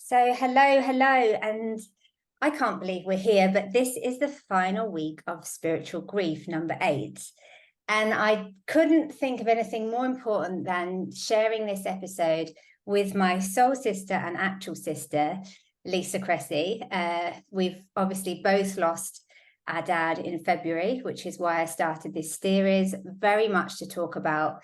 So hello, and I can't believe we're here, but this is the final week of Spiritual Grief, number 8. And I couldn't think of anything more important than sharing this episode with my soul sister and actual sister, Lisa Cressy. We've obviously both lost our dad in February, which is why I started this series, very much to talk about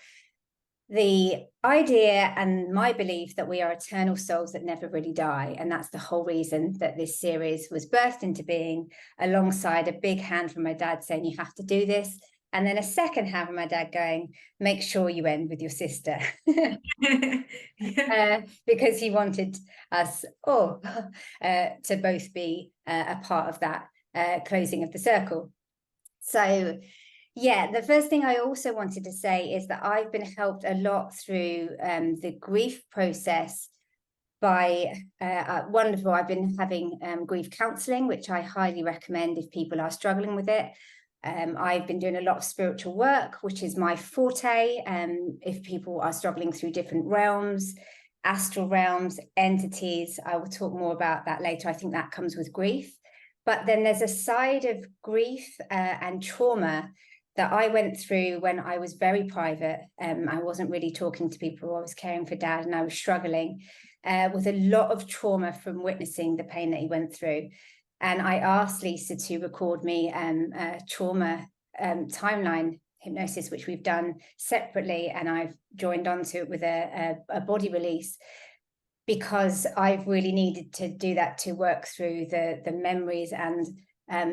the idea and my belief that we are eternal souls that never really die. And that's the whole reason that this series was birthed into being, alongside a big hand from my dad saying, you have to do this. And then a second hand from my dad going, make sure you end with your sister. Because he wanted us all to both be a part of that closing of the circle. So yeah, the first thing I also wanted to say is that I've been helped a lot through the grief process by wonderful. I've been having grief counselling, which I highly recommend if people are struggling with it. I've been doing a lot of spiritual work, which is my forte. If people are struggling through different realms, astral realms, entities, I will talk more about that later. I think that comes with grief. But then there's a side of grief and trauma that I went through when I was very private. I wasn't really talking to people. I was caring for dad and I was struggling with a lot of trauma from witnessing the pain that he went through. And I asked Lisa to record me a trauma timeline hypnosis, which we've done separately. And I've joined onto it with a body release, because I've really needed to do that to work through the memories and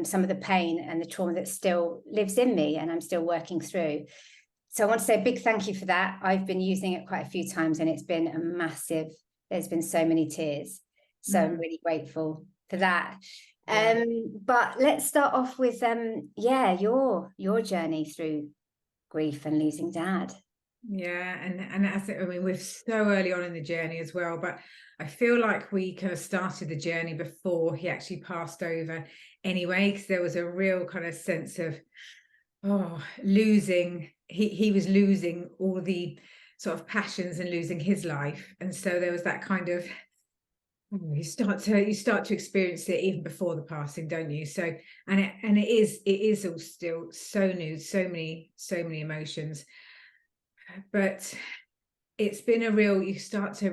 some of the pain and the trauma that still lives in me and I'm still working through. So I want to say a big thank you for that. I've been using it quite a few times and it's been a massive, there's been so many tears. So I'm really grateful for that. But let's start off with, your journey through grief and losing dad. Yeah, and I mean, we're so early on in the journey as well, but I feel like we kind of started the journey before he actually passed over anyway, because there was a real kind of sense of losing. He was losing all the sort of passions and losing his life, and so there was that kind of you start to experience it even before the passing, don't you? So and it is all still so new, so many emotions. But it's been a real, you start to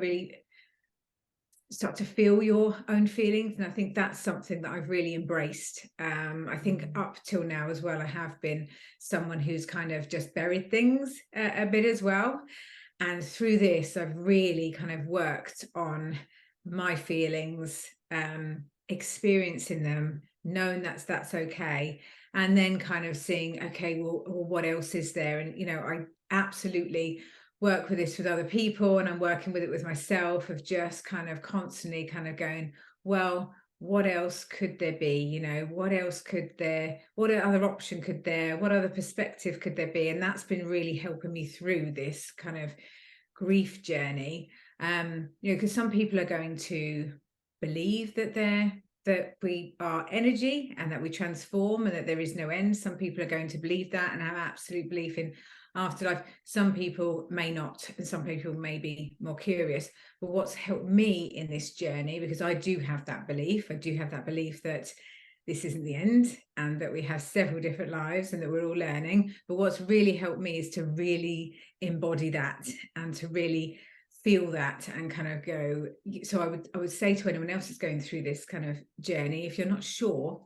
feel your own feelings, and I think that's something that I've really embraced. I think up till now as well, I have been someone who's kind of just buried things a bit as well, and through this I've really kind of worked on my feelings, experiencing them, knowing that's okay, and then kind of seeing, okay, well what else is there? And I absolutely work with this with other people, and I'm working with it with myself, of just kind of constantly kind of going, well, what else could there be? What else could there, what other option could there, what other perspective could there be? And that's been really helping me through this kind of grief journey. Because some people are going to believe that we are energy and that we transform and that there is no end. Some people are going to believe that and have absolute belief in afterlife. Some people may not, and some people may be more curious. But what's helped me in this journey, because I do have that belief that this isn't the end and that we have several different lives and that we're all learning. But what's really helped me is to really embody that and to really feel that and kind of go. So I would say to anyone else that's going through this kind of journey, if you're not sure,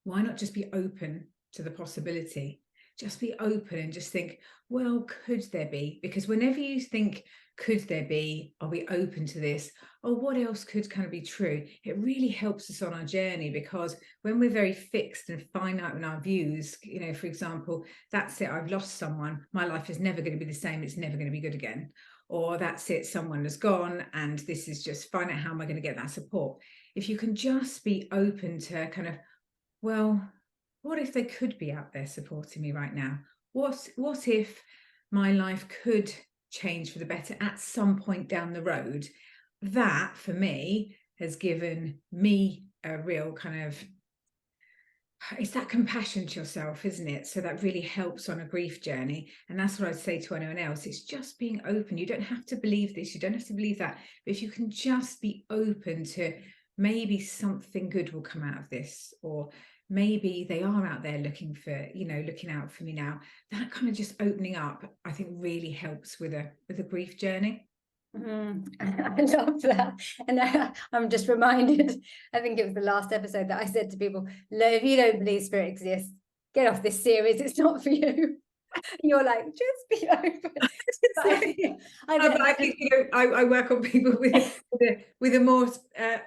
why not just be open to the possibility? Just be open and just think, well, could there be? Because whenever you think, could there be, are we open to this? Or what else could kind of be true? It really helps us on our journey, because when we're very fixed and finite in our views, for example, that's it, I've lost someone, my life is never going to be the same, it's never going to be good again. Or that's it, someone has gone and this is just fine, how am I going to get that support? If you can just be open to kind of, well, what if they could be out there supporting me right now? What if my life could change for the better at some point down the road? That for me has given me a real kind of it's that compassion to yourself, isn't it? So that really helps on a grief journey. And that's what I'd say to anyone else. It's just being open. You don't have to believe this, you don't have to believe that. But if you can just be open to, maybe something good will come out of this, or maybe they are out there looking for, looking out for me now. That kind of just opening up, I think, really helps with a grief journey. I love that. And I'm just reminded, I think it was the last episode that I said to people, if you don't believe spirit exists, get off this series, it's not for you. You're like, just be open. I think I work on people with a more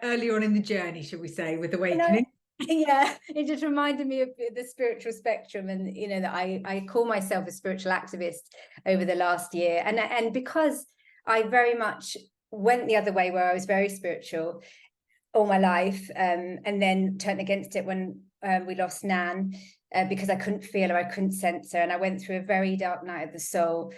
earlier on in the journey, shall we say, with awakening. Yeah, it just reminded me of the spiritual spectrum, and that I call myself a spiritual activist over the last year, and because I very much went the other way, where I was very spiritual all my life, and then turned against it when we lost Nan, because I couldn't feel her, I couldn't sense her, and I went through a very dark night of the soul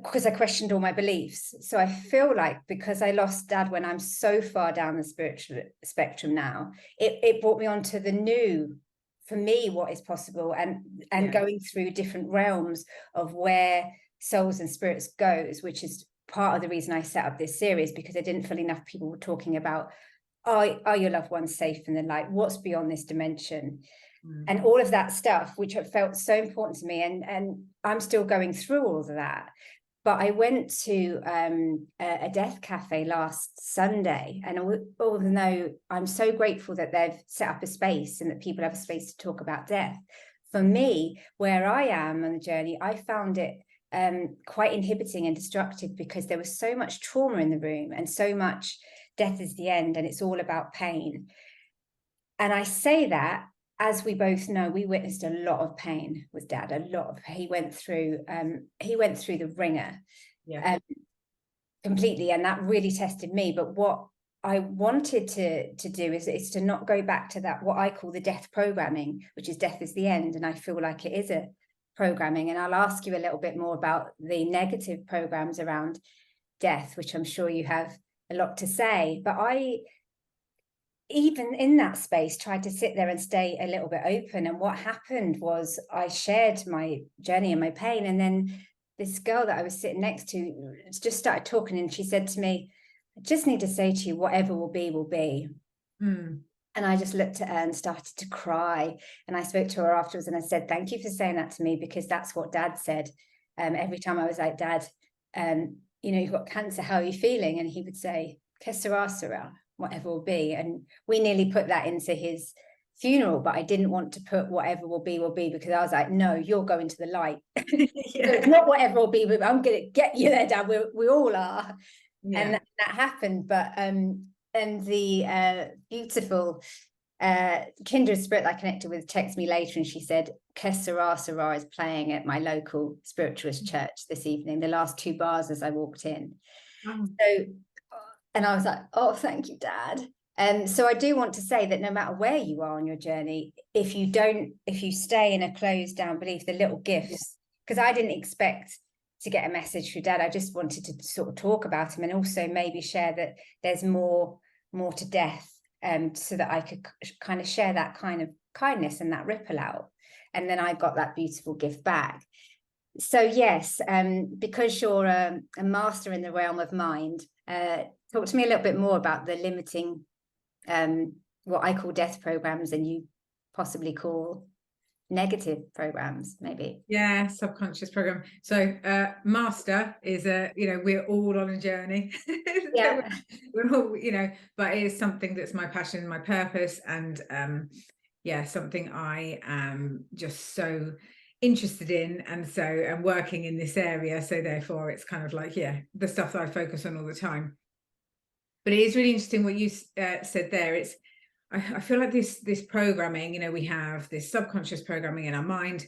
because I questioned all my beliefs. So I feel like, because I lost Dad when I'm so far down the spiritual spectrum now, it brought me onto the new, for me, what is possible, and going through different realms of where souls and spirits goes, which is part of the reason I set up this series, because I didn't feel enough people were talking about, are your loved ones safe in the light? What's beyond this dimension? And all of that stuff, which felt so important to me, and I'm still going through all of that. But I went to a death cafe last Sunday, and even though I'm so grateful that they've set up a space and that people have a space to talk about death, for me, where I am on the journey, I found it quite inhibiting and destructive, because there was so much trauma in the room, and so much death is the end, and it's all about pain. And I say that, as we both know, we witnessed a lot of pain with Dad. He went through the ringer, completely, and that really tested me. But what I wanted to do is to not go back to that, what I call the death programming, which is death is the end. And I feel like it is a programming. And I'll ask you a little bit more about the negative programs around death, which I'm sure you have a lot to say. But I, even in that space, tried to sit there and stay a little bit open. And what happened was, I shared my journey and my pain, and then this girl that I was sitting next to just started talking, and she said to me, I just need to say to you, whatever will be, will be. And I just looked at her and started to cry. And I spoke to her afterwards, and I said, thank you for saying that to me, because that's what Dad said. Every time I was like, Dad, you've got cancer, how are you feeling? And he would say, que sera, sera, whatever will be. And we nearly put that into his funeral, but I didn't want to put whatever will be, because I was like, no, you're going to the light. So it's not whatever will be, but I'm going to get you there, Dad. We all are. And that happened. But and the beautiful kindred spirit that I connected with texted me later, and she said, Que Sera Sera is playing at my local spiritualist church this evening, the last 2 bars as I walked in. So, and I was like, oh, thank you, Dad. And so I do want to say that no matter where you are on your journey, if you stay in a closed down belief, the little gifts, because I didn't expect to get a message through Dad. I just wanted to sort of talk about him, and also maybe share that there's more to death, so that I could kind of share that kind of kindness and that ripple out. And then I got that beautiful gift back. So yes, because you're a master in the realm of mind, talk to me a little bit more about the limiting, what I call death programs, and you possibly call negative programs, maybe. Yeah, subconscious program. So master is we're all on a journey. Yeah. we're all, but it is something that's my passion, my purpose, and something I am just so interested in, and working in this area. So therefore it's kind of like, the stuff that I focus on all the time. But it is really interesting what you said there. I feel like this programming, we have this subconscious programming in our mind,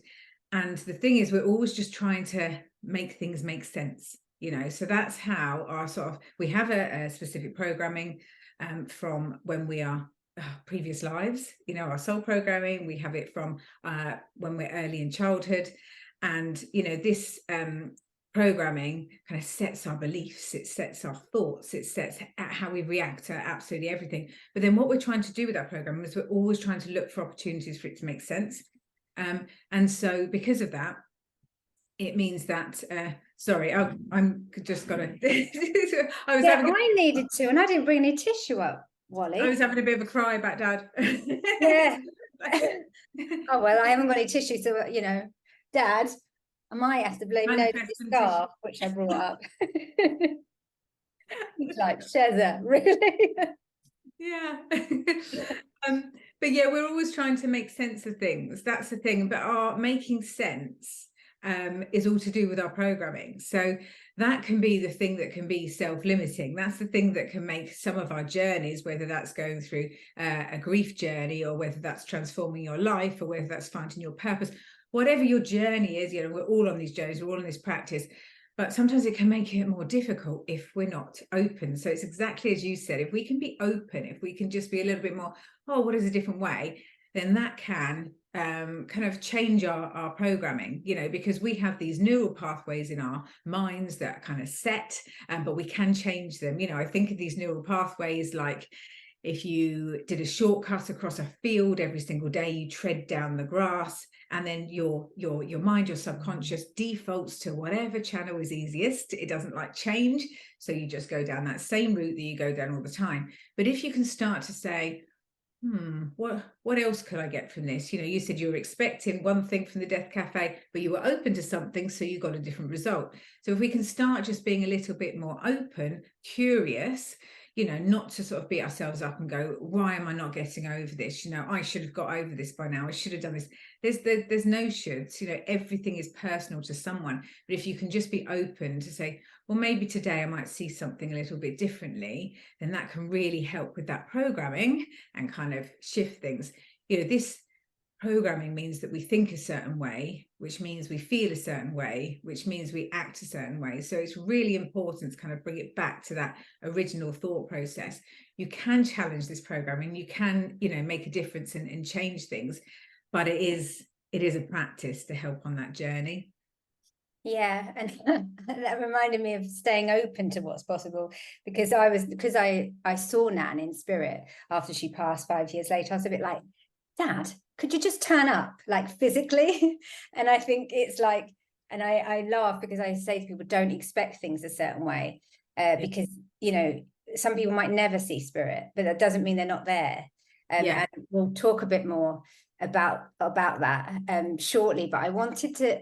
and the thing is, we're always just trying to make things make sense, so that's how we have a specific programming from when we are previous lives, our soul programming. We have it from when we're early in childhood, and this programming kind of sets our beliefs, it sets our thoughts, it sets how we react to absolutely everything. But then what we're trying to do with that program is we're always trying to look for opportunities for it to make sense. And so because of that, it means that sorry, I'm just gonna I needed to, and I didn't bring any tissue up, Wally. I was having a bit of a cry about Dad. Yeah. Oh well, I haven't got any tissue, so you know, Dad, I might have to blame this scarf which I brought up. He's like, Shezza, really? Yeah. But yeah, we're always trying to make sense of things. That's the thing. But our making sense is all to do with our programming. So that can be the thing that can be self-limiting. That's the thing that can make some of our journeys, whether that's going through a grief journey, or whether that's transforming your life, or whether that's finding your purpose, whatever your journey is, you know, we're all on these journeys, we're all in this practice. But sometimes it can make it more difficult if we're not open. So it's exactly as you said, if we can be open, if we can just be a little bit more, oh, what is a different way, then that can kind of change our programming, you know, because we have these neural pathways in our minds that are kind of set, but we can change them. You know, I think of these neural pathways like, if you did a shortcut across a field every single day, you tread down the grass, and then your mind, your subconscious defaults to whatever channel is easiest. It doesn't like change. So you just go down that same route that you go down all the time. But if you can start to say, what else could I get from this? You know, you said you were expecting one thing from the Death Cafe, but you were open to something, so you got a different result. So if we can start just being a little bit more open, curious, you know, not to sort of beat ourselves up and go, why am I not getting over this? You know, I should have got over this by now. I should have done this. There's no shoulds, you know, everything is personal to someone. But if you can just be open to say, well, maybe today I might see something a little bit differently, then that can really help with that programming and kind of shift things. You know, this programming means that we think a certain way, which means we feel a certain way, which means we act a certain way. So it's really important to kind of bring it back to that original thought process. You can challenge this programming, you can, you know, make a difference and change things, but it is a practice to help on that journey. Yeah, and that reminded me of staying open to what's possible, because I saw Nan in spirit after she passed 5 years later. I was a bit like, Dad, could you just turn up, like, physically? And I think it's like, and I laugh because I say to people, don't expect things a certain way, because, you know, some people might never see spirit, but that doesn't mean they're not there. And we'll talk a bit more about that shortly. But I wanted to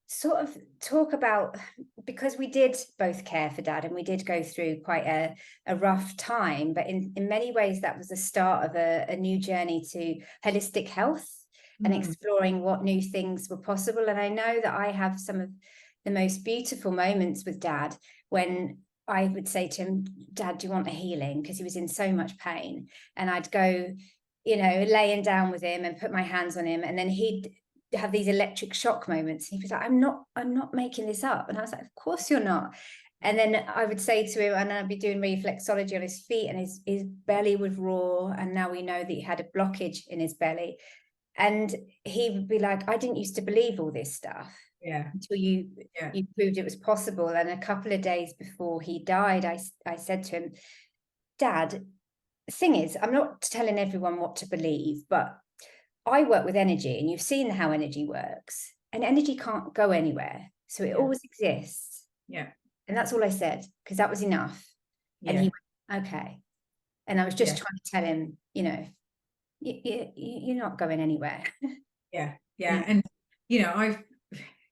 sort of talk about, because we did both care for Dad and we did go through quite a rough time, but in many ways that was the start of a new journey to holistic health and exploring what new things were possible. And I know that I have some of the most beautiful moments with Dad when I would say to him, Dad, do you want a healing? Because he was in so much pain. And I'd go, you know, laying down with him and put my hands on him, and then he'd have these electric shock moments. He was like, I'm not making this up. And I was like, of course you're not. And then I would say to him, and I'd be doing reflexology on his feet, and his belly would roar. And now we know that he had a blockage in his belly. And he would be like, I didn't used to believe all this stuff. Until you proved it was possible. And a couple of days before he died, I said to him, Dad, the thing is, I'm not telling everyone what to believe, but I work with energy, and you've seen how energy works, and energy can't go anywhere. So it always exists. Yeah. And that's all I said, because that was enough. And he went, okay. And I was just trying to tell him, you know, you're not going anywhere. Yeah. And, you know,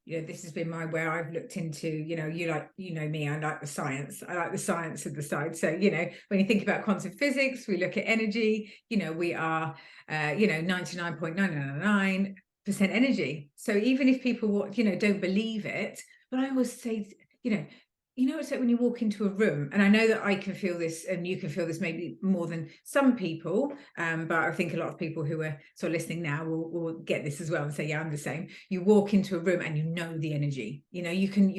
this has been where I've looked into, you know, you know me, I like the science of the side. So, you know, when you think about quantum physics, we look at energy, you know, we are, you know, 99.999% energy. So even if people, you know, don't believe it, but I always say, you know, it's like when you walk into a room, and I know that I can feel this and you can feel this maybe more than some people, but I think a lot of people who are sort of listening now will get this as well and say, yeah, I'm the same. You walk into a room and you know the energy, you know, you can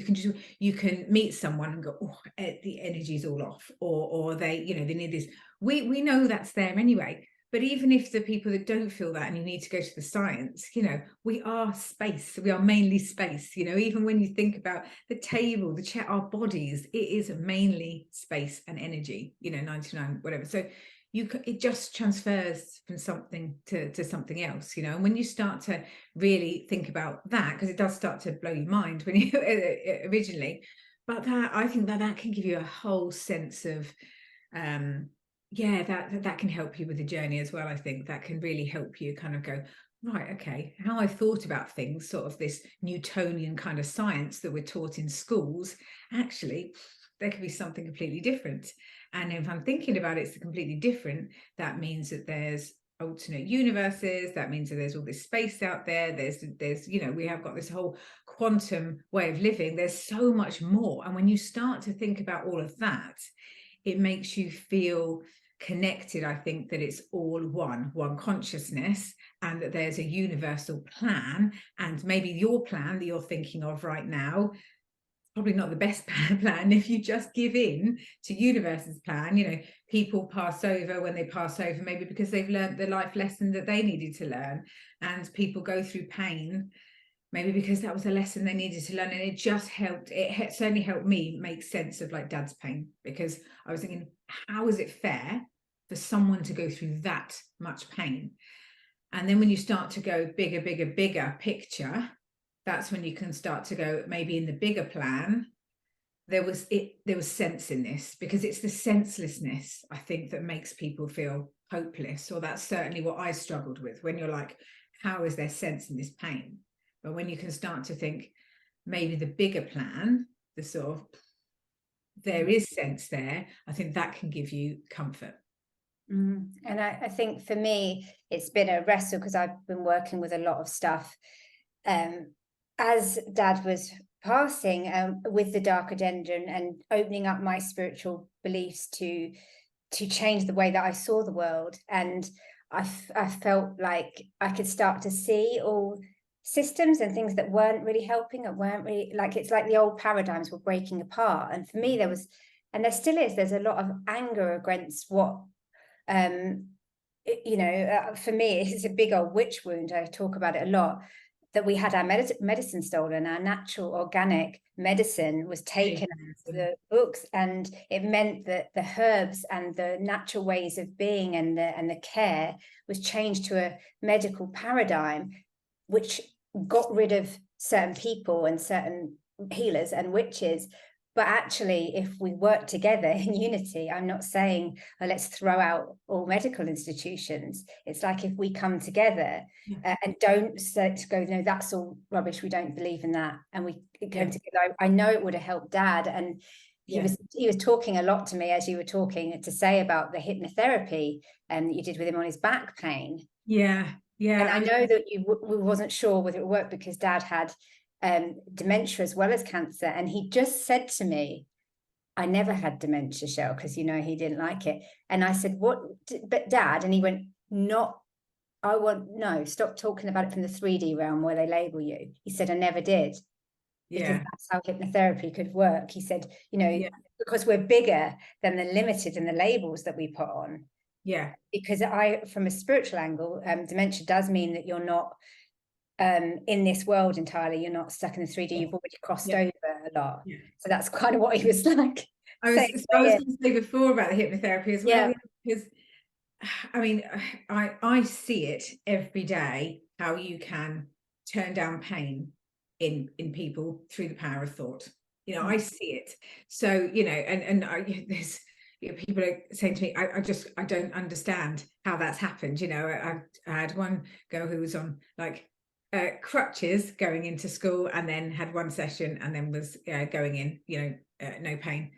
meet someone and go, oh, the energy's all off, or they, you know, they need this. We know that's there anyway, But even if the people that don't feel that, and you need to go to the science, you know, we are space. We are mainly space. You know, even when you think about the table, the chair, our bodies, it is mainly space and energy, you know, 99, whatever. So it just transfers from something to something else, you know. And when you start to really think about that, because it does start to blow your mind when you originally, but I think that can give you a whole sense of yeah, that can help you with the journey as well. I think that can really help you kind of go, right, okay, how I thought about things, sort of this Newtonian kind of science that we're taught in schools, actually there could be something completely different. And if I'm thinking about it's completely different, that means that there's alternate universes. That means that there's all this space out there. There's you know, we have got this whole quantum way of living. There's so much more. And when you start to think about all of that, it makes you feel connected. I think that it's all one consciousness, and that there's a universal plan. And maybe your plan that you're thinking of right now, probably not the best plan if you just give in to universe's plan. You know, people pass over when they pass over, maybe because they've learned the life lesson that they needed to learn, and people go through pain maybe because that was a lesson they needed to learn. And it just helped, it certainly helped me make sense of like Dad's pain, because I was thinking, how is it fair for someone to go through that much pain? And then when you start to go bigger picture, that's when you can start to go, maybe in the bigger plan, there was sense in this, because it's the senselessness, I think, that makes people feel hopeless. Or that's certainly what I struggled with, when you're like, how is there sense in this pain? But when you can start to think maybe the bigger plan, the sort of, there is sense there, I think that can give you comfort. And I think for me, it's been a wrestle, because I've been working with a lot of stuff as Dad was passing, with the dark agenda, and opening up my spiritual beliefs to change the way that I saw the world. And I felt like I could start to see all systems and things that weren't really helping, and weren't really, like, it's like the old paradigms were breaking apart. And for me, there was, and there still is, there's a lot of anger against what you know, for me, it's a big old witch wound. I talk about it a lot, that we had our medicine stolen. Our natural organic medicine was taken out of the books, and it meant that the herbs and the natural ways of being and the care was changed to a medical paradigm, which got rid of certain people and certain healers and witches. But actually, if we work together in unity, I'm not saying, oh, let's throw out all medical institutions. It's like, if we come together and don't go, no, that's all rubbish, we don't believe in that, and we come together, I know it would have helped Dad. And he was talking a lot to me as you were talking, to say about the hypnotherapy that you did with him on his back pain. And I know that you wasn't sure whether it would work, because Dad had dementia as well as cancer. And he just said to me, I never had dementia, Cheryl, because, you know, he didn't like it. And I said, what, but Dad? And he went, no, stop talking about it from the 3D realm where they label you. He said, I never did. Because that's how hypnotherapy could work. He said, you know, because we're bigger than the limited and the labels that we put on. Because from a spiritual angle, dementia does mean that you're not in this world entirely. You're not stuck in the 3D. You've already crossed over a lot. So that's kind of what he was like. I was going to say before about the hypnotherapy as well, because I mean, I see it every day, how you can turn down pain in people through the power of thought. You know, I see it. So, you know, and there's, you know, people are saying to me, I don't understand how that's happened. You know, I had one girl who was on like crutches going into school, and then had one session, and then was going in, you know, no pain,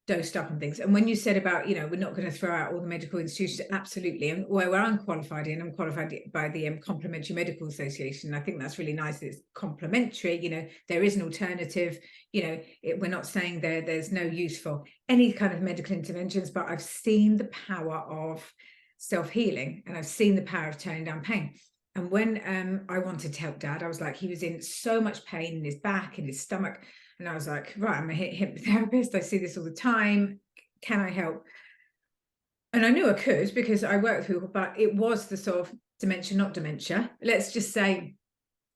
dosed up and things. And when you said about, you know, we're not going to throw out all the medical institutions, absolutely. And where I'm qualified in, I'm qualified by the Complementary Medical Association. I think that's really nice. It's complementary, you know, there is an alternative, you know, we're not saying there's no use for any kind of medical interventions, but I've seen the power of self-healing, and I've seen the power of turning down pain. And when I wanted to help Dad, I was like, he was in so much pain in his back, in his stomach. And I was like, right, I'm a hypnotherapist. I see this all the time. Can I help? And I knew I could because I worked with people, but it was the sort of dementia, not dementia. Let's just say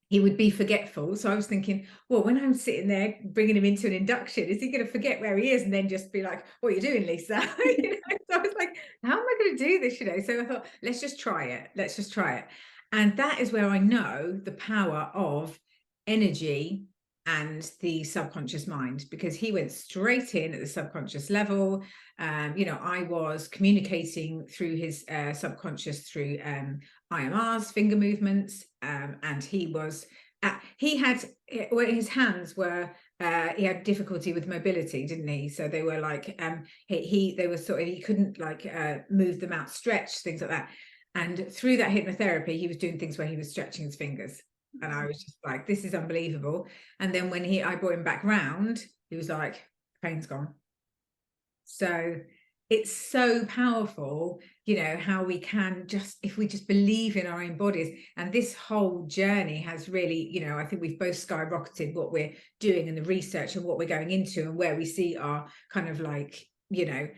he would be forgetful. So I was thinking, well, when I'm sitting there bringing him into an induction, is he going to forget where he is and then just be like, what are you doing, Lisa? You know? So I was like, how am I going to do this? You know, so I thought, let's just try it. Let's just try it. And that is where I know the power of energy and the subconscious mind, because he went straight in at the subconscious level. You know, I was communicating through his subconscious through IMRs, finger movements, and he was he had, well, his hands were he had difficulty with mobility, didn't he? So they were like they were sort of, he couldn't like move them out, stretch, things like that. And through that hypnotherapy, he was doing things where he was stretching his fingers. And I was just like, this is unbelievable. And then when I brought him back round, he was like, pain's gone. So it's so powerful, you know, how we can just, if we just believe in our own bodies. And this whole journey has really, you know, I think we've both skyrocketed what we're doing and the research and what we're going into and where we see our kind of like, you know,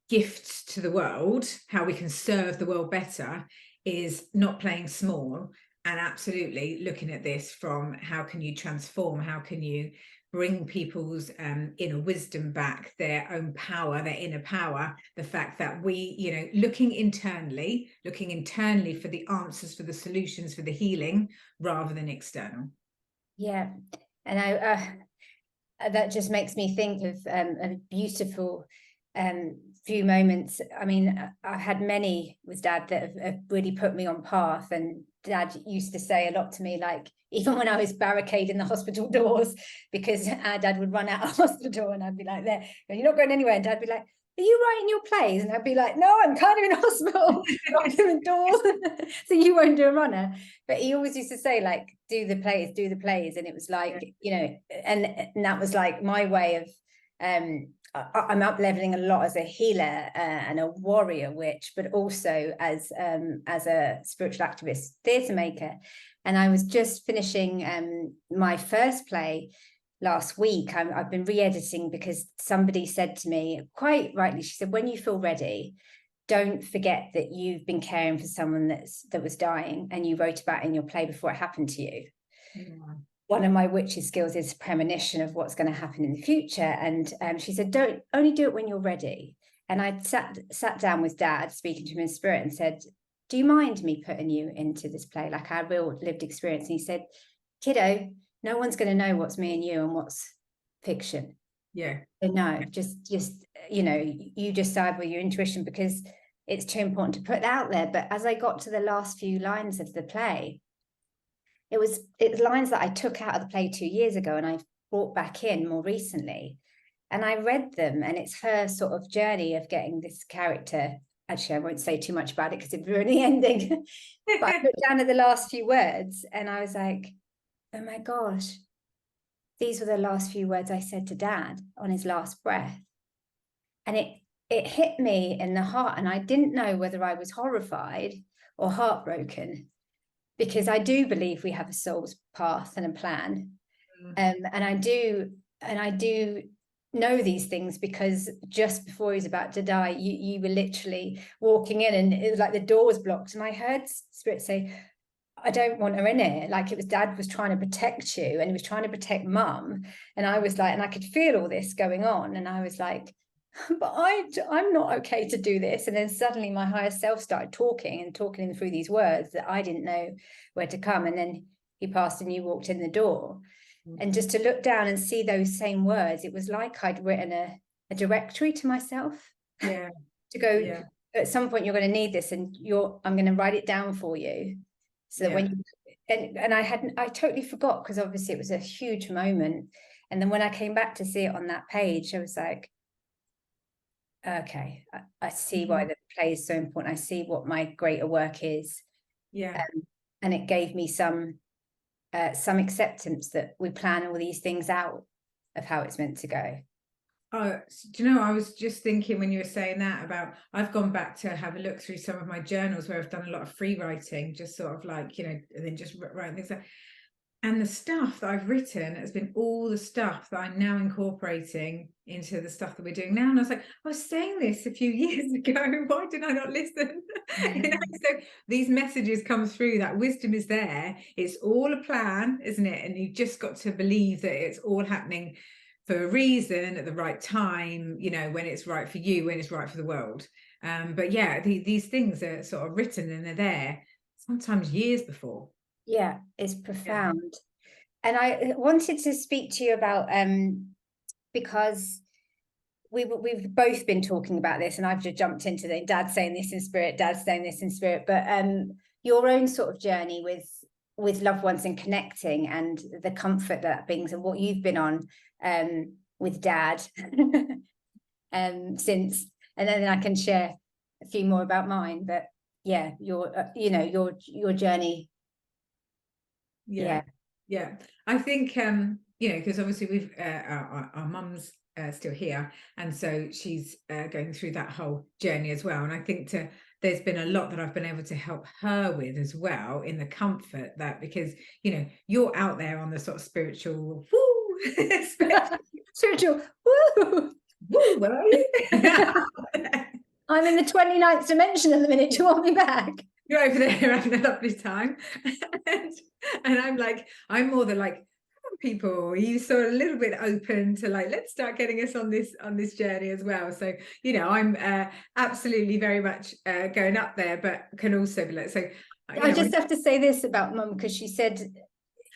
gifts to the world, how we can serve the world better, is not playing small. And absolutely looking at this from how can you transform, how can you bring people's inner wisdom back, their own power, their inner power, the fact that we, you know, looking internally for the answers, for the solutions, for the healing, rather than external. Yeah. And I that just makes me think of a beautiful few moments. I mean, I've had many with Dad that have really put me on path, and Dad used to say a lot to me, like even when I was barricading the hospital doors, because our Dad would run out of hospital and I'd be like, there, you're not going anywhere, and Dad would be like, are you writing your plays? And I'd be like, no, I'm kind of in hospital, not doing doors. So you won't do a runner. But he always used to say, like, do the plays. And it was like, you know, and that was like my way of I'm up leveling a lot as a healer and a warrior witch, but also as a spiritual activist, theatre maker. And I was just finishing my first play last week. I've been re-editing because somebody said to me, quite rightly, she said, when you feel ready, don't forget that you've been caring for someone that was dying, and you wrote about it in your play before it happened to you. Yeah. One of my witches skills is premonition of what's going to happen in the future. And she said, don't only do it when you're ready. And I sat down with Dad, speaking to him in spirit, and said, do you mind me putting you into this play, like our real lived experience? And he said, kiddo, no one's going to know what's me and you and what's fiction. Yeah. So no, just you know, you decide with your intuition, because it's too important to put out there. But as I got to the last few lines of the play, it was lines that I took out of the play 2 years ago and I brought back in more recently. And I read them, and it's her sort of journey of getting this character. Actually, I won't say too much about it because it'd ruin the ending. But I put down at the last few words and I was like, oh my gosh, these were the last few words I said to Dad on his last breath. And it hit me in the heart. And I didn't know whether I was horrified or heartbroken, because I do believe we have a soul's path and a plan. And I do know these things, because just before he was about to die, you were literally walking in and it was like the door was blocked, and I heard Spirit say, I don't want her in here. Like, it was Dad was trying to protect you, and he was trying to protect Mum. And I was like, and I could feel all this going on, and I was like, but I'm not okay to do this. And then suddenly my higher self started talking through these words that I didn't know where to come. And then he passed and you walked in the door. And just to look down and see those same words, it was like I'd written a directory to myself. Yeah. To go, yeah, at some point you're going to need this, and I'm going to write it down for you. So that when you, and I totally forgot, because obviously it was a huge moment. And then when I came back to see it on that page, I was like, okay, I see why the play is so important. I see what my greater work is. Yeah. And it gave me some acceptance that we plan all these things out of how it's meant to go. Oh, do you know, I was just thinking when you were saying that about, I've gone back to have a look through some of my journals where I've done a lot of free writing, just sort of like, you know, and then just writing things out. And the stuff that I've written has been all the stuff that I'm now incorporating into the stuff that we're doing now. And I was like, I was saying this a few years ago. Why did I not listen? So these messages come through, that wisdom is there. It's all a plan, isn't it? And you've just got to believe that it's all happening for a reason at the right time, when it's right for you, when it's right for the world. But yeah, these things are sort of written and they're there sometimes years before. Yeah, it's profound. And I wanted to speak to you about because we've both been talking about this, and I've just jumped into the dad saying this in spirit, dad saying this in spirit, but your own sort of journey with loved ones and connecting, and the comfort that brings, and what you've been on with dad since, and then I can share a few more about mine. But yeah, your journey. Yeah. I think because obviously we've our mum's still here, and so she's going through that whole journey as well. And I think there's been a lot that I've been able to help her with as well, in the comfort that, because you're out there on the sort of spiritual spiritual woo where are you? I'm in the 29th dimension at the minute. Do you want me back? You're over there having a lovely time. and I'm like, I'm more than like, people, you sort of a little bit open to like, let's start getting us on this journey as well. So I'm absolutely very much going up there, but can also be like, so I just have to say this about Mum, because she said,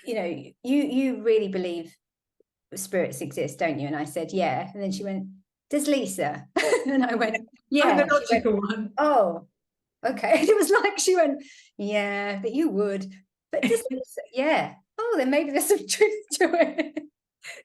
you really believe spirits exist, don't you? And I said, yeah. And then she went, does Lisa? And I went, yeah. I'm the logical one. Oh, okay. And it was like she went, yeah, but you would. But does Lisa? Yeah. Oh, then maybe there's some truth to it.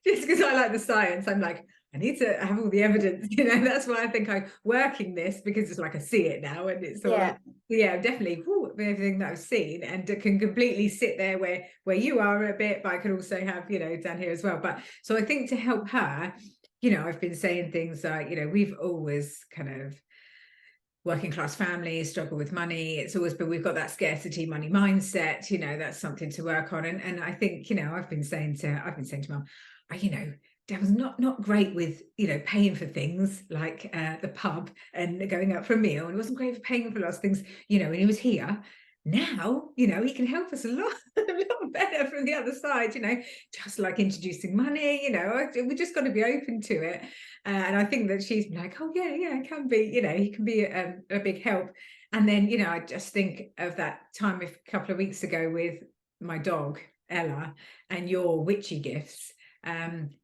Just because I like the science, I'm like, I need to have all the evidence. That's why I think I'm working this, because it's like I see it now, and it's all definitely everything that I've seen, and it can completely sit there where you are a bit, but I could also have down here as well. But so I think to help her, I've been saying things like, we've always kind of working class families struggle with money. It's always been, we've got that scarcity money mindset, that's something to work on. And I think, I've been saying to Mum, Dad was not great with, paying for things like the pub and going out for a meal. And he wasn't great for paying for lots of things, when he was here. Now, he can help us a lot better from the other side, just like introducing money, we just got to be open to it. And I think that she's like, oh yeah, it can be, he can be a big help. And then, I just think of that time a couple of weeks ago with my dog, Ella, and your witchy gifts.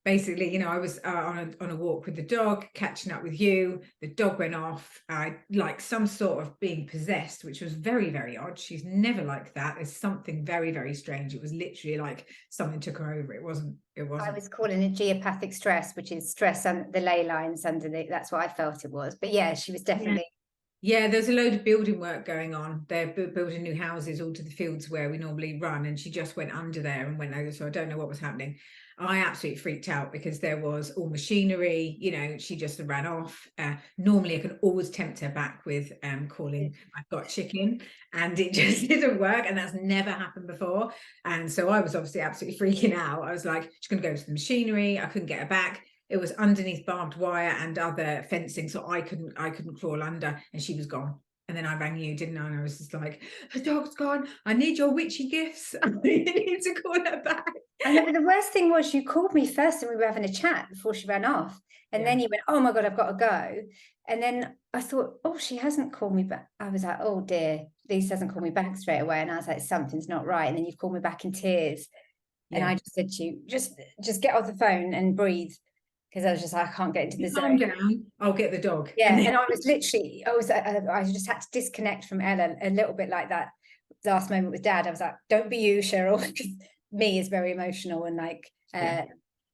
Basically, I was on a walk with the dog, catching up with you. The dog went off, like some sort of being possessed, which was very, very odd. She's never like that. There's something very, very strange. It was literally like something took her over. It wasn't. I was calling it geopathic stress, which is stress and the ley lines underneath. That's what I felt it was. But yeah, she was definitely. Yeah, there's a load of building work going on. They're building new houses all to the fields where we normally run, and she just went under there and went over. So I don't know what was happening. I absolutely freaked out because there was all machinery, she just ran off. Normally I can always tempt her back with calling I've got chicken, and it just didn't work, and that's never happened before. And so I was obviously absolutely freaking out. I was like, she's going to go to the machinery. I couldn't get her back. It was underneath barbed wire and other fencing, so I couldn't crawl under, and she was gone. And then I rang you, didn't I? And I was just like, the dog's gone. I need your witchy gifts. I need to call her back. And the worst thing was, you called me first and we were having a chat before she ran off. And then you went, oh my God, I've got to go. And then I thought, oh, she hasn't called me back. I was like, oh dear, Lisa hasn't called me back straight away. And I was like, something's not right. And then you've called me back in tears. And I just said to you, just get off the phone and breathe. Because I was just like, I can't get into the zone. Calm down, I'll get the dog. Yeah, and I was literally, I just had to disconnect from Ella a little bit, like that last moment with Dad. I was like, don't be you, Cheryl, because me is very emotional, and like, and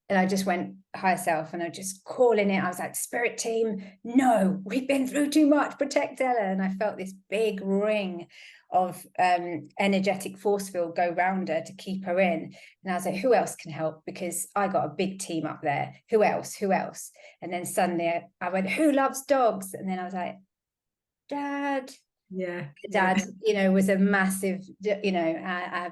I just went higher self, and I just calling it. I was like, spirit team, no, we've been through too much, protect Ella. And I felt this big ring of energetic force field go round her to keep her in. And I was like, who else can help? Because I got a big team up there. Who else? And then suddenly I went, who loves dogs? And then I was like, Dad. Yeah. Dad, you know, was a massive, you know,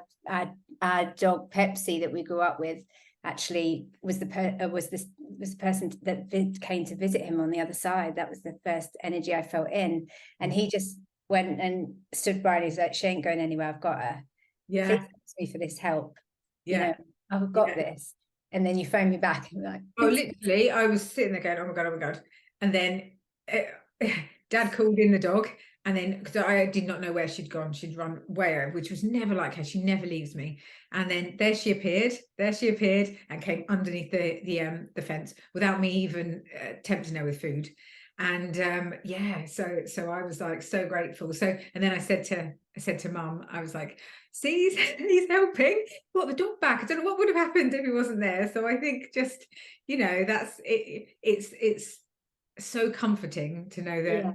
our dog Pepsi that we grew up with actually was the person that came to visit him on the other side. That was the first energy I felt in, and he just went and stood by, and he's like, "She ain't going anywhere. I've got her. Yeah. Please ask me for this help. Yeah. You know, I've got this." And then you phone me back and like, oh, literally, I was sitting there going, "Oh my God, oh my God," and then Dad called in the dog. And then, because I did not know where she'd gone, she'd run where, which was never like her. She never leaves me. And then there she appeared, and came underneath the fence without me even tempting her with food. And yeah, so I was like so grateful. So, and then I said to Mum, I was like, "See, he's helping. Brought the dog back. I don't know what would have happened if he wasn't there." So I think just, you know, that's it. It's so comforting to know that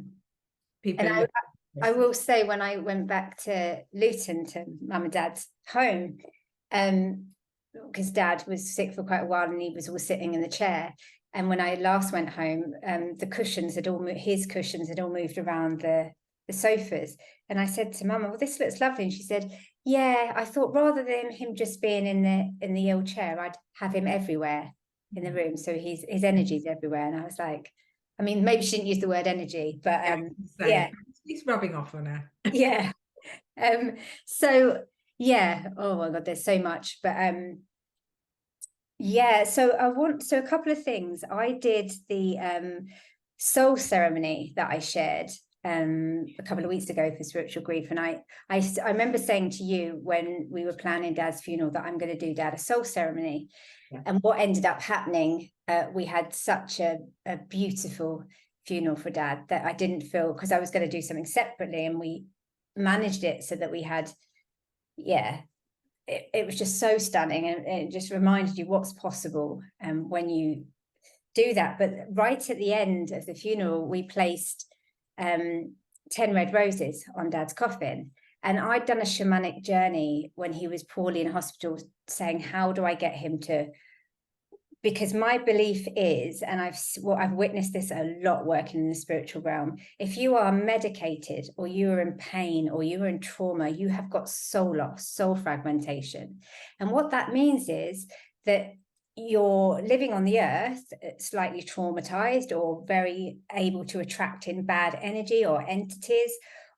people. And I will say, when I went back to Luton, to Mum and Dad's home, because Dad was sick for quite a while and he was all sitting in the chair. And when I last went home, the cushions had all his cushions had all moved around the sofas. And I said to Mum, "Well, this looks lovely." And she said, "Yeah, I thought rather than him just being in the ill chair, I'd have him everywhere in the room. So his energy's everywhere." And I was like, I mean, maybe she didn't use the word energy, but yeah, it's rubbing off on her. yeah. So yeah, oh my God, there's so much, but yeah, so a couple of things. I did the soul ceremony that I shared a couple of weeks ago for spiritual grief, and I remember saying to you when we were planning Dad's funeral that I'm going to do Dad a soul ceremony. And what ended up happening, we had such a beautiful funeral for Dad that I didn't feel, because I was going to do something separately, and we managed it so that we had, it was just so stunning, and it just reminded you what's possible when you do that. But right at the end of the funeral, we placed 10 red roses on Dad's coffin. And I'd done a shamanic journey when he was poorly in hospital, saying, how do I get him to, because my belief is, and I've witnessed this a lot working in the spiritual realm, if you are medicated or you are in pain or you are in trauma, you have got soul loss, soul fragmentation. And what that means is that you're living on the earth slightly traumatized or very able to attract in bad energy or entities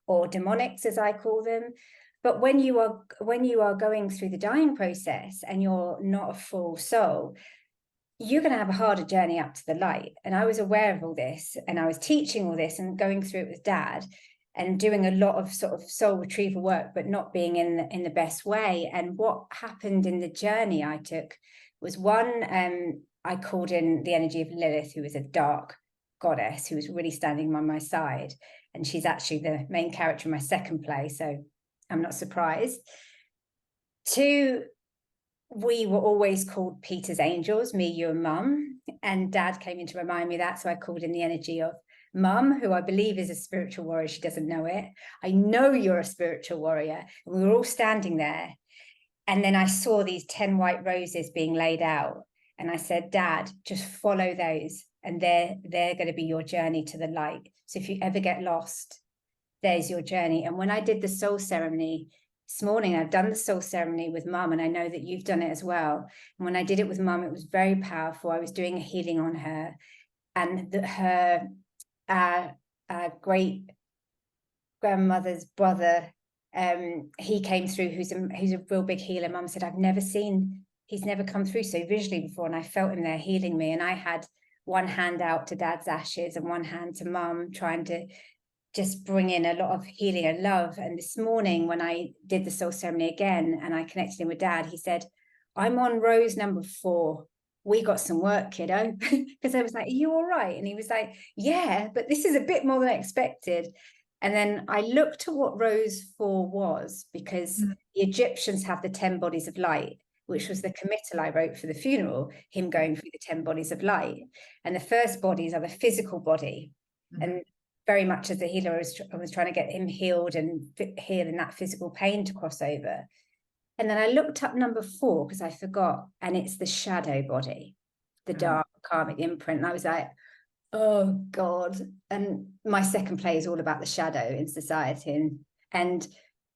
or demonics, as I call them. But when you are going through the dying process and you're not a full soul, you're going to have a harder journey up to the light. And I was aware of all this, and I was teaching all this and going through it with Dad and doing a lot of sort of soul retrieval work, but not being in the best way. And what happened in the journey I took was, one, I called in the energy of Lilith, who was a dark goddess who was really standing by my side. And she's actually the main character in my second play, so I'm not surprised. Two, we were always called Peter's angels, me, you, and Mum. And Dad came in to remind me of that. So I called in the energy of Mum, who I believe is a spiritual warrior. She doesn't know it. I know you're a spiritual warrior. And we were all standing there. And then I saw these 10 white roses being laid out. And I said, Dad, just follow those. And they're going to be your journey to the light. So if you ever get lost, there's your journey. And when I did the soul ceremony this morning, I've done the soul ceremony with Mum, and I know that you've done it as well. And when I did it with Mum, it was very powerful. I was doing a healing on her, and her great grandmother's brother, he came through, who's a real big healer. Mum said, he's never come through so visually before, and I felt him there healing me. And I had one hand out to Dad's ashes and one hand to Mum, trying to just bring in a lot of healing and love. And this morning, when I did the soul ceremony again and I connected in with Dad, he said, I'm on rose number 4. We got some work, kiddo. Because I was like, are you all right? And he was like, yeah, but this is a bit more than I expected. And then I looked at what rose 4 was, because the Egyptians have the 10 bodies of light, which was the committal I wrote for the funeral, him going through the 10 bodies of light. And the first bodies are the physical body. And very much as a healer, I was trying to get him healed and healing that physical pain to cross over. And then I looked up number 4 because I forgot, and it's the shadow body, the dark karmic imprint. And I was like, Oh God. And my second play is all about the shadow in society. And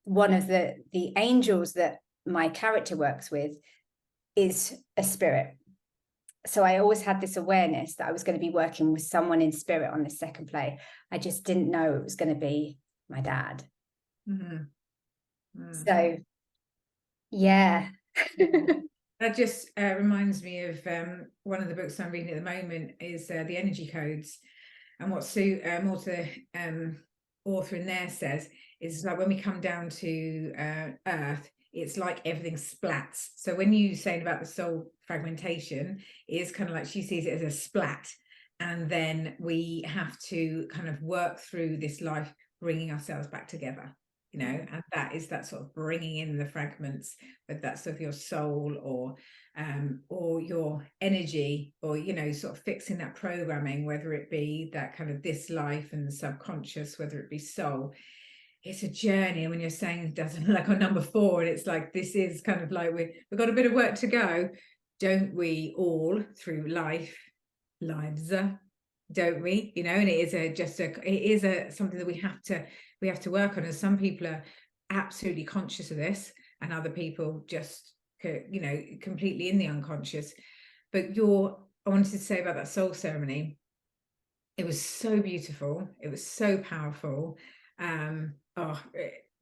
one of the angels that my character works with is a spirit. So I always had this awareness that I was going to be working with someone in spirit on the second play. I just didn't know it was going to be my dad. So yeah. That just reminds me of one of the books I'm reading at the moment is The Energy Codes. And what Sue, author in there says is like when we come down to Earth, it's like everything splats. So when you saying about the soul fragmentation, is kind of like she sees it as a splat. And then we have to kind of work through this life, bringing ourselves back together, you know, and that is that sort of bringing in the fragments, whether that's of your soul or your energy, or, you know, sort of fixing that programming, whether it be that kind of this life and the subconscious, whether it be soul. It's a journey. And when you're saying it doesn't like on number 4, and it's like this is kind of like we've got a bit of work to go, don't we all, through lives, don't we, you know? And it is something that we have to work on. And some people are absolutely conscious of this, and other people just, you know, completely in the unconscious. But I wanted to say about that soul ceremony, it was so beautiful, it was so powerful.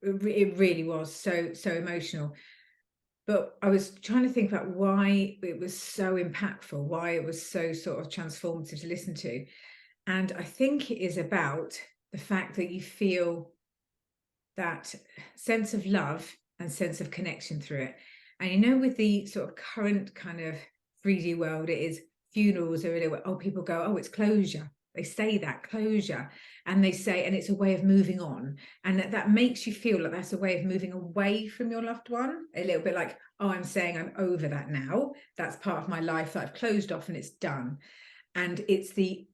It really was so emotional. But I was trying to think about why it was so impactful, why it was so sort of transformative to listen to. And I think it is about the fact that you feel that sense of love and sense of connection through it. And, you know, with the sort of current kind of 3D world, it is funerals are really, people go, oh, it's closure. They say that, closure, and they say, and it's a way of moving on, and that makes you feel like that's a way of moving away from your loved one, a little bit like, oh, I'm saying I'm over that now, that's part of my life that I've closed off and it's done. And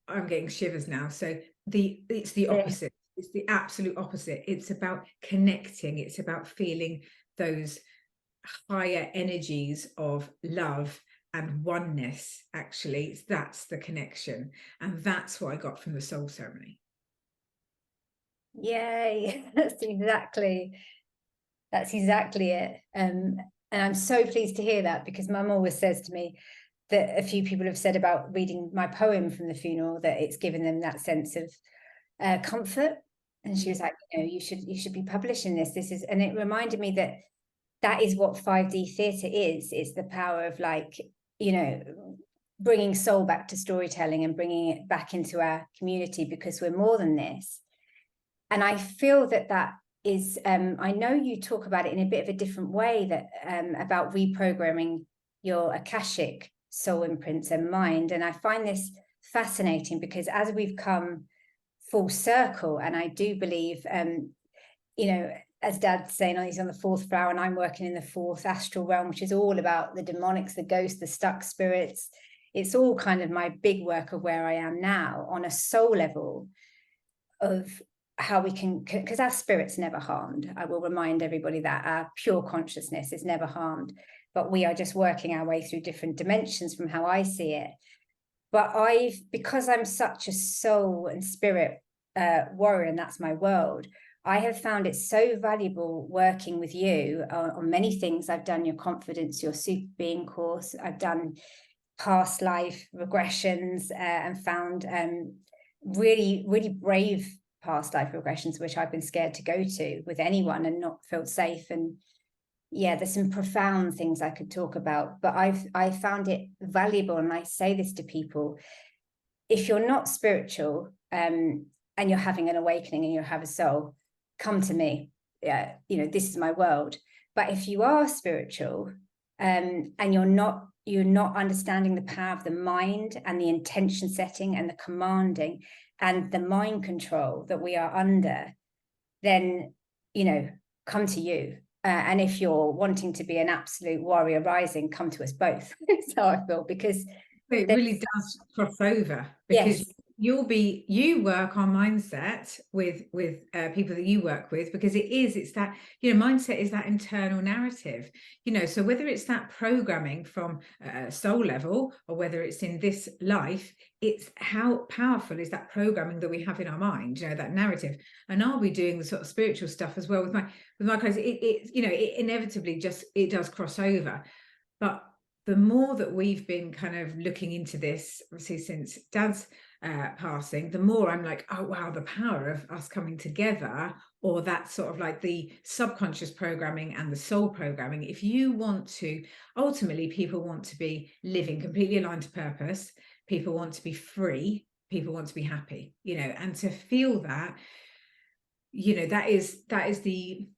I'm getting shivers now. So it's the opposite. It's the absolute opposite. It's about connecting. It's about feeling those higher energies of love and oneness. Actually, that's the connection, and that's what I got from the soul ceremony. Yay. That's exactly it. And I'm so pleased to hear that, because Mum always says to me that a few people have said about reading my poem from the funeral that it's given them that sense of comfort. And she was like, you know, you should be publishing this. And it reminded me that is what 5D theatre is. It's the power of, like, you know, bringing soul back to storytelling and bringing it back into our community, because we're more than this. And I feel that is, I know you talk about it in a bit of a different way, that about reprogramming your Akashic soul imprints and mind. And I find this fascinating, because as we've come full circle, and I do believe, you know, as Dad's saying, he's on the 4th flower, and I'm working in the 4th astral realm, which is all about the demonics, the ghosts, the stuck spirits. It's all kind of my big work of where I am now on a soul level, of how we can, because our spirit's never harmed. I will remind everybody that our pure consciousness is never harmed, but we are just working our way through different dimensions from how I see it. But because I'm such a soul and spirit warrior, and that's my world, I have found it so valuable working with you on many things. I've done your confidence, your super being course. I've done past life regressions and found really, really brave past life regressions, which I've been scared to go to with anyone and not felt safe. And yeah, there's some profound things I could talk about, but I found it valuable. And I say this to people: if you're not spiritual and you're having an awakening and you have a soul, come to me. Yeah, you know, this is my world. But if you are spiritual and you're not understanding the power of the mind and the intention setting and the commanding and the mind control that we are under, then, you know, come to you. And if you're wanting to be an absolute warrior rising, come to us both. That's how I feel, because it really does cross over, because you work on mindset with people that you work with, because it's that, you know, mindset is that internal narrative, you know. So whether it's that programming from a soul level, or whether it's in this life, it's how powerful is that programming that we have in our mind, you know, that narrative. And are we doing the sort of spiritual stuff as well with my clients? It you know, it inevitably just, it does cross over. But the more that we've been kind of looking into this, obviously since Dad's passing, the more I'm like, oh wow, the power of us coming together, or that sort of like the subconscious programming and the soul programming. If you want to, ultimately, people want to be living completely aligned to purpose, people want to be free, people want to be happy, you know, and to feel that, you know, that is the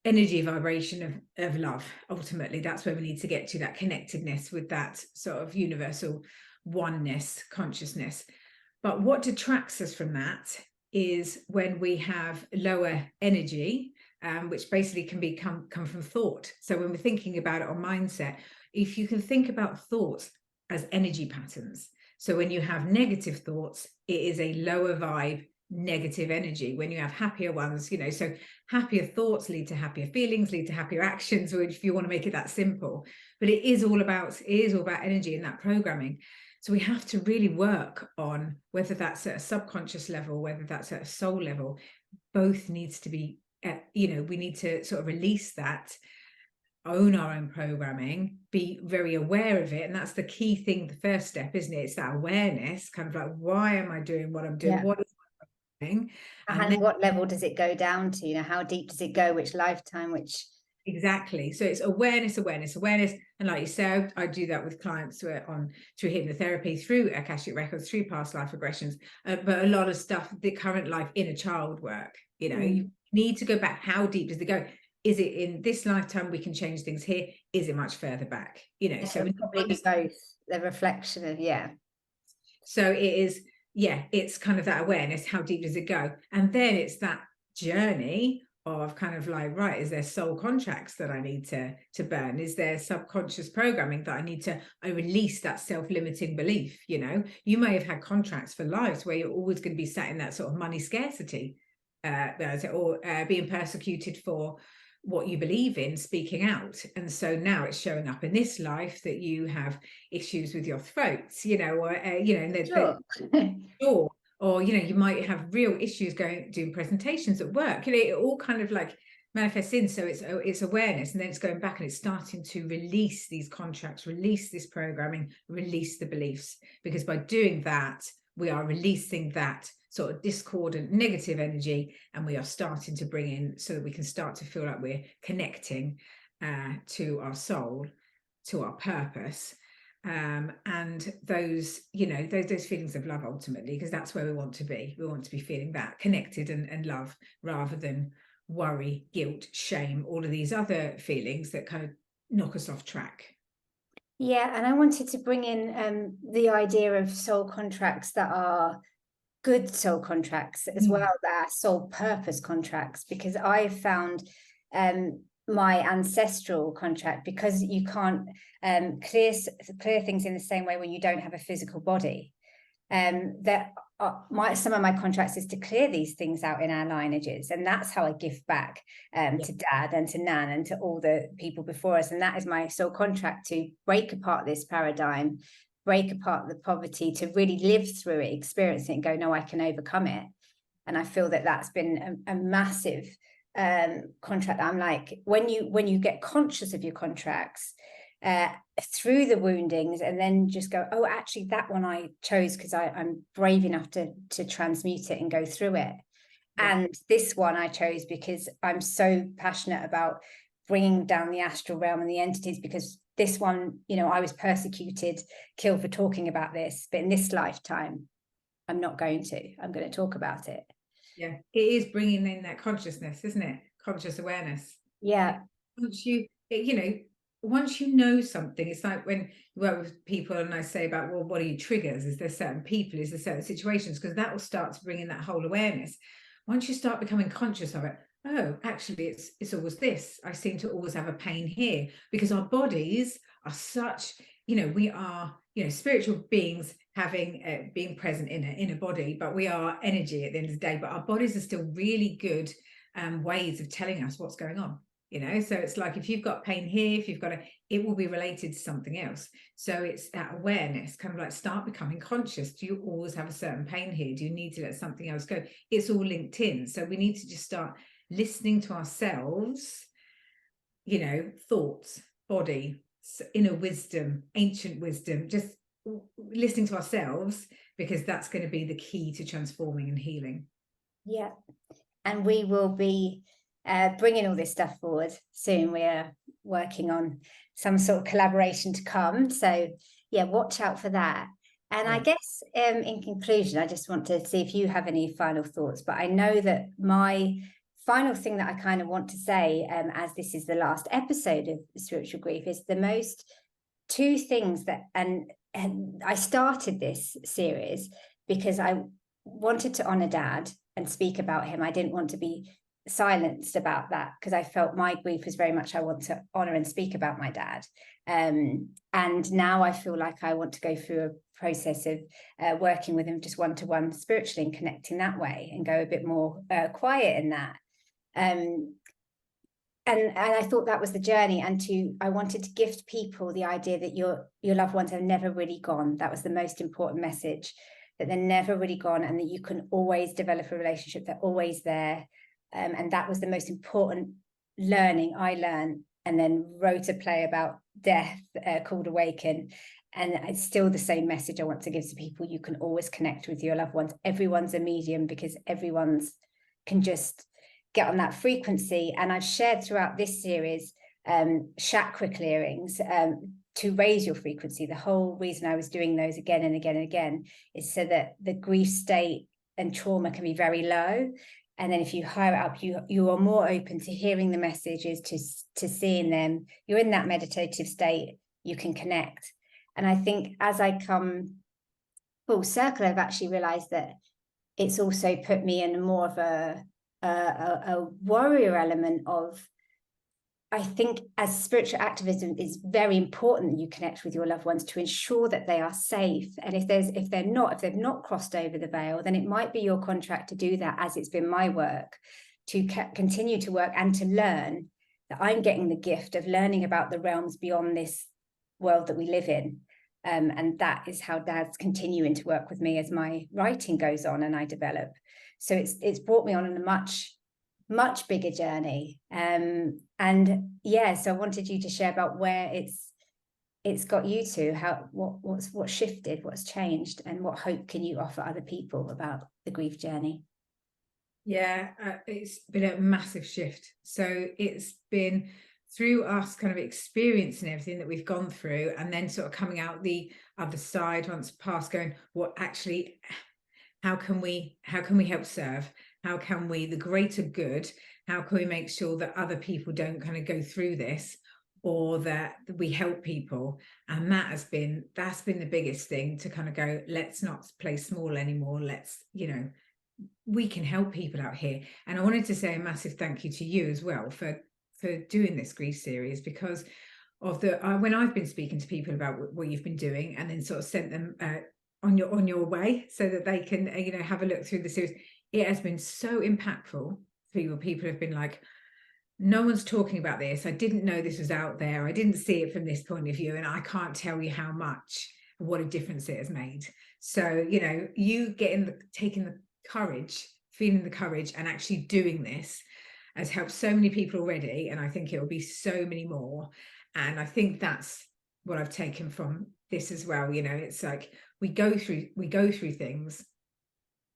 energy vibration of love. Ultimately, that's where we need to get to, that connectedness with that sort of universal oneness consciousness. But what detracts us from that is when we have lower energy, which basically can come from thought. So when we're thinking about it on mindset, if you can think about thoughts as energy patterns, so when you have negative thoughts, it is a lower vibe, negative energy. When you have happier ones, you know, so happier thoughts lead to happier feelings, lead to happier actions, or if you want to make it that simple. But it is all about energy and that programming. So we have to really work on, whether that's at a subconscious level, whether that's at a soul level, both needs to be, you know, we need to sort of release that, own our own programming, be very aware of it. And that's the key thing, the first step, isn't it? It's that awareness, kind of like, why am I doing what I'm doing? Yeah. What is my doing? And then, what level does it go down to? You know, how deep does it go? Which lifetime? Which exactly. So it's awareness. And like you said, I do that with clients through hypnotherapy, through Akashic records, through past life regressions, but a lot of stuff, the current life, inner child work, you know, you need to go back. How deep does it go? Is it in this lifetime we can change things here? Is it much further back? You know, so probably be both, the reflection of, yeah. So it is, yeah, it's kind of that awareness. How deep does it go? And then it's that journey of kind of like, right, is there soul contracts that I need to burn? Is there subconscious programming that I release that self-limiting belief? You know, you may have had contracts for lives where you're always going to be sat in that sort of money scarcity, or being persecuted for what you believe in, speaking out. And so now it's showing up in this life that you have issues with your throat, you know, or you know, and sure. Or, you know, you might have real issues doing presentations at work. You know, it all kind of like manifests in. So it's awareness, and then it's going back and it's starting to release these contracts, release this programming, release the beliefs, because by doing that, we are releasing that sort of discordant negative energy, and we are starting to bring in, so that we can start to feel like we're connecting to our soul, to our purpose, and those, you know, those feelings of love, ultimately, because that's where we want to be. We want to be feeling that connected and love, rather than worry, guilt, shame, all of these other feelings that kind of knock us off track. Yeah, and I wanted to bring in the idea of soul contracts that are good soul contracts as well, that are soul purpose contracts, because I found my ancestral contract, because you can't clear things in the same way when you don't have a physical body. That some of my contracts is to clear these things out in our lineages, and that's how I give back to Dad and to Nan and to all the people before us. And that is my soul contract, to break apart this paradigm, break apart the poverty, to really live through it, experience it, and go, no, I can overcome it. And I feel that that's been a massive contract. I'm like, when you get conscious of your contracts through the woundings, and then just go, oh, actually that one I chose because I'm brave enough to transmute it and go through it. And this one I chose because I'm so passionate about bringing down the astral realm and the entities, because this one, you know, I was persecuted, killed for talking about this, but in this lifetime I'm going to talk about it. Yeah, it is bringing in that consciousness, isn't it? Conscious awareness. Yeah. Once you know something, it's like when you work with people and I say about, well, what are your triggers? Is there certain people? Is there certain situations? Because that will start to bring in that whole awareness. Once you start becoming conscious of it, oh, actually, it's always this. I seem to always have a pain here, because our bodies are such, you know, we are, you know, spiritual beings having being present in a body, but we are energy at the end of the day. But our bodies are still really good ways of telling us what's going on. You know, so it's like if you've got pain here, if you've got it will be related to something else. So it's that awareness, kind of like start becoming conscious. Do you always have a certain pain here? Do you need to let something else go? It's all linked in. So we need to just start listening to ourselves, you know, thoughts, body, inner wisdom, ancient wisdom, just listening to ourselves, because that's going to be the key to transforming and healing. Yeah. And we will be bringing all this stuff forward soon. We are working on some sort of collaboration to come. So yeah, watch out for that. And I guess in conclusion, I just want to see if you have any final thoughts, but I know that my final thing that I kind of want to say, as this is the last episode of Spiritual Grief, is the most two things that, and I started this series because I wanted to honor Dad and speak about him. I didn't want to be silenced about that, because I felt my grief was very much, I want to honor and speak about my dad. And now I feel like I want to go through a process of working with him just one-to-one spiritually and connecting that way, and go a bit more quiet in that. And I thought that was the journey, and I wanted to gift people the idea that your loved ones have never really gone. That was the most important message, that they're never really gone, and that you can always develop a relationship. They're always there. And that was the most important learning I learned, and then wrote a play about death called AWAKEN. And it's still the same message I want to give to people. You can always connect with your loved ones. Everyone's a medium, because everyone's can just get on that frequency. And I've shared throughout this series chakra clearings to raise your frequency. The whole reason I was doing those again and again and again is so that the grief state and trauma can be very low. And then if you higher up, you are more open to hearing the messages, to seeing them. You're in that meditative state, you can connect. And I think as I come full circle, I've actually realized that it's also put me in more of a warrior element of, I think as spiritual activism is very important that you connect with your loved ones to ensure that they are safe. And if they've not crossed over the veil, then it might be your contract to do that, as it's been my work to continue to work and to learn that I'm getting the gift of learning about the realms beyond this world that we live in. And that is how Dad's continuing to work with me as my writing goes on and I develop. So it's brought me on a much bigger journey. And yeah, so I wanted you to share about where it's got you to, how what's shifted, what's changed, and what hope can you offer other people about the grief journey? Yeah, it's been a massive shift. So it's been through us kind of experiencing everything that we've gone through, and then sort of coming out the other side once past, going, what actually, how can we help serve? How can we, the greater good, how can we make sure that other people don't kind of go through this, or that we help people? And that's been the biggest thing, to kind of go, let's not play small anymore. Let's, you know, we can help people out here. And I wanted to say a massive thank you to you as well for doing this grief series, because of the when I've been speaking to people about what you've been doing, and then sort of sent them on your way so that they can you know, have a look through the series. It has been so impactful for people have been like, no one's talking about this. I didn't know this was out there. I didn't see it from this point of view, and I can't tell you how much, what a difference it has made. So, you know, you taking the courage, feeling the courage, and actually doing this has helped so many people already, and I think it will be so many more. And I think that's what I've taken from this as well. You know, it's like we go through things,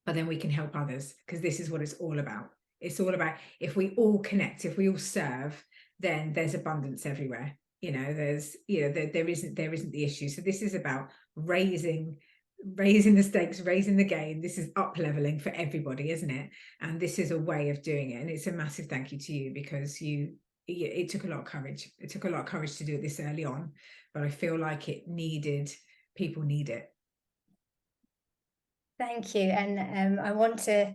but then we can help others, because this is what it's all about. It's all about, if we all connect, if we all serve, then there's abundance everywhere. You know, there's, you know, there isn't the issue. So this is about raising the stakes, raising the game. This is up leveling for everybody, isn't it? And this is a way of doing it. And it's a massive thank you to you, because it took a lot of courage. It took a lot of courage to do it this early on, but I feel like people need it. Thank you. And I want to,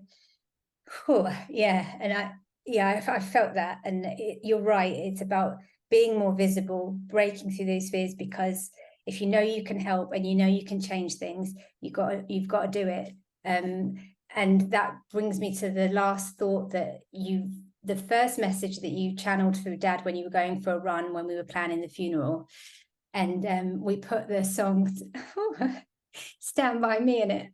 I felt that. And you're right. It's about being more visible, breaking through those fears, because if you know you can help and you know you can change things, you've got to do it. And that brings me to the last thought, that the first message that you channeled through Dad when you were going for a run, when we were planning the funeral, and we put the song Stand By Me in it.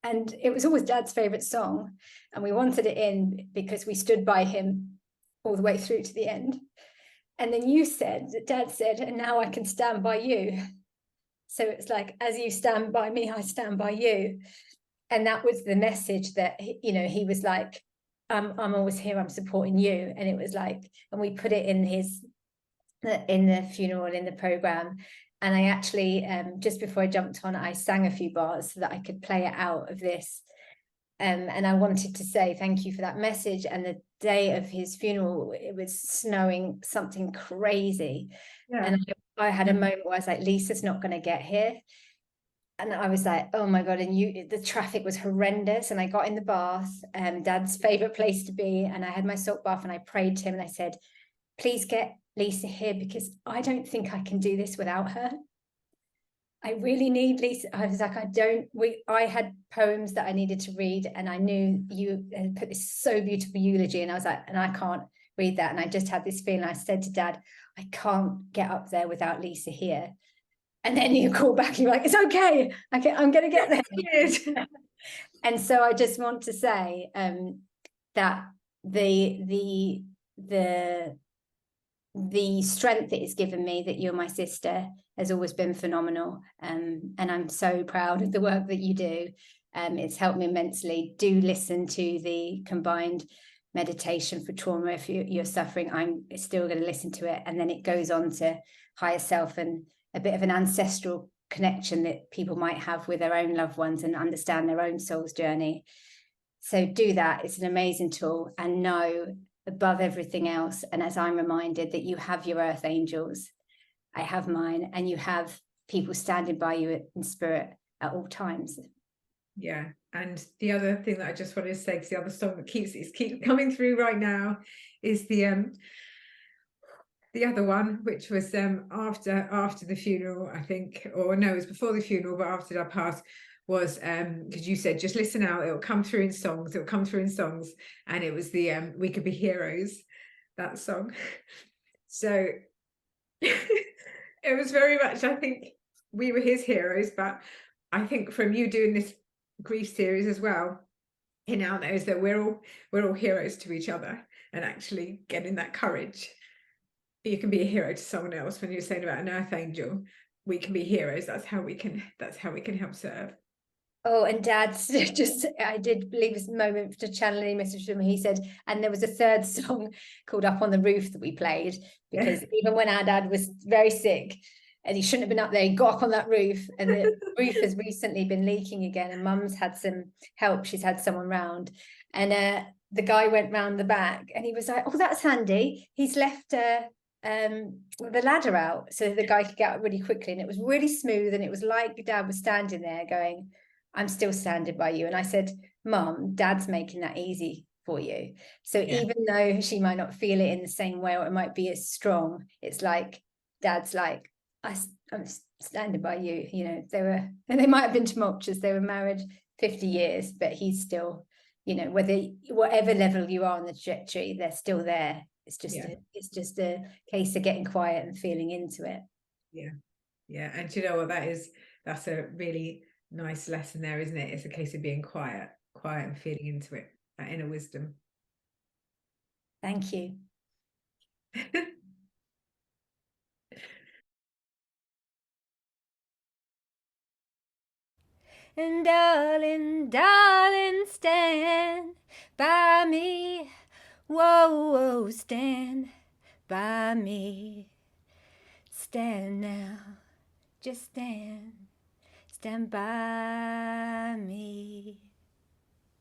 And it was always Dad's favorite song. And we wanted it in because we stood by him all the way through to the end. And then you said, Dad said, and now I can stand by you. So it's like, as you stand by me, I stand by you. And that was the message that, you know, he was like, I'm always here, I'm supporting you. And it was like, and we put it in the funeral, in the program. And I actually, just before I jumped on, I sang a few bars so that I could play it out of this. And I wanted to say thank you for that message. And the day of his funeral, it was snowing something crazy. Yeah. And I had a moment where I was like, Lisa's not going to get here. And I was like, oh my God. And the traffic was horrendous. And I got in the bath, Dad's favorite place to be. And I had my salt bath and I prayed to him and I said, please get Lisa here, because I don't think I can do this without her. I really need Lisa. I was like, I had poems that I needed to read, and I knew you had put this so beautiful eulogy, and I was like, and I can't read that. And I just had this feeling. I said to Dad, I can't get up there without Lisa here. And then you call back, you're like, it's okay. I'm going to get there. And so I just want to say that the strength it has given me, that you're my sister, has always been phenomenal. And I'm so proud of the work that you do. It's helped me immensely. Do listen to the combined meditation for trauma. If you're suffering, I'm still going to listen to it. And then it goes on to higher self and a bit of an ancestral connection that people might have with their own loved ones and understand their own soul's journey. So do that. It's an amazing tool. And know, above everything else, and as I'm reminded, that you have your earth angels, I have mine, and you have people standing by you in spirit at all times. Yeah. And the other thing that I just wanted to say, because the other song that keeps coming through right now is the other one, which was after the funeral, I think, or no, it was before the funeral, but after I passed, was because you said, just listen out, it'll come through in songs, and it was the We Could Be Heroes, that song. So it was very much, I think we were his heroes, but I think from you doing this grief series as well, he now knows that we're all heroes to each other, and actually getting that courage. You can be a hero to someone else. When you're saying about an earth angel, we can be heroes. That's how we can help serve. Oh, and Dad's I did believe this moment to channel a message from him. He said, and there was a third song called Up on the Roof that we played, because even when our dad was very sick and he shouldn't have been up there, he got up on that roof, and the roof has recently been leaking again, and Mum's had some help. She's had someone round, and the guy went round the back and he was like, oh, that's handy. He's left the ladder out so the guy could get out really quickly, and it was really smooth, and it was like Dad was standing there going, I'm still standing by you. And I said, Mum, Dad's making that easy for you. So even though she might not feel it in the same way, or it might be as strong, it's like Dad's like, I'm standing by you. You know, they might have been tumultuous, they were married 50 years, but he's still, you know, whatever level you are on the trajectory, they're still there. It's just a case of getting quiet and feeling into it. Yeah. And you know what, that's a really nice lesson there, isn't it? It's a case of being quiet and feeling into it, that inner wisdom. Thank you. And darling, darling, stand by me. Whoa, whoa, stand by me. Stand now, just stand by me.